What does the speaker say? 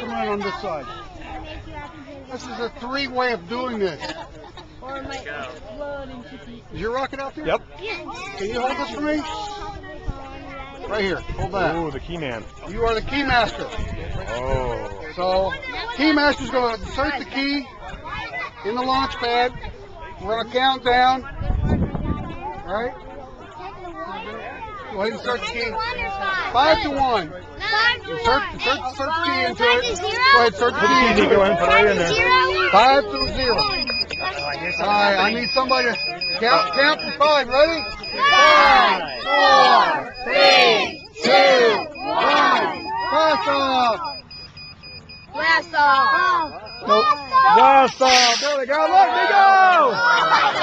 Come on this side. This is a three-way of doing this. Is your rocket out there? Yep. Can you hold this for me? Right here. Hold that. Ooh, the key man. You are the key master. Oh. So, key master's going to insert the key in the launch pad. We're going to count down. All right? Go ahead and insert the key. 5 to 1. Insert the key into it. Go ahead, insert the key into it. Go ahead and put it right in there. 5 to 0. All right, I need somebody to count to 5. Ready? 5, 4, 3, 2, 1. Blast off. Blast off! Nope. Blast off. There we go. Let me go.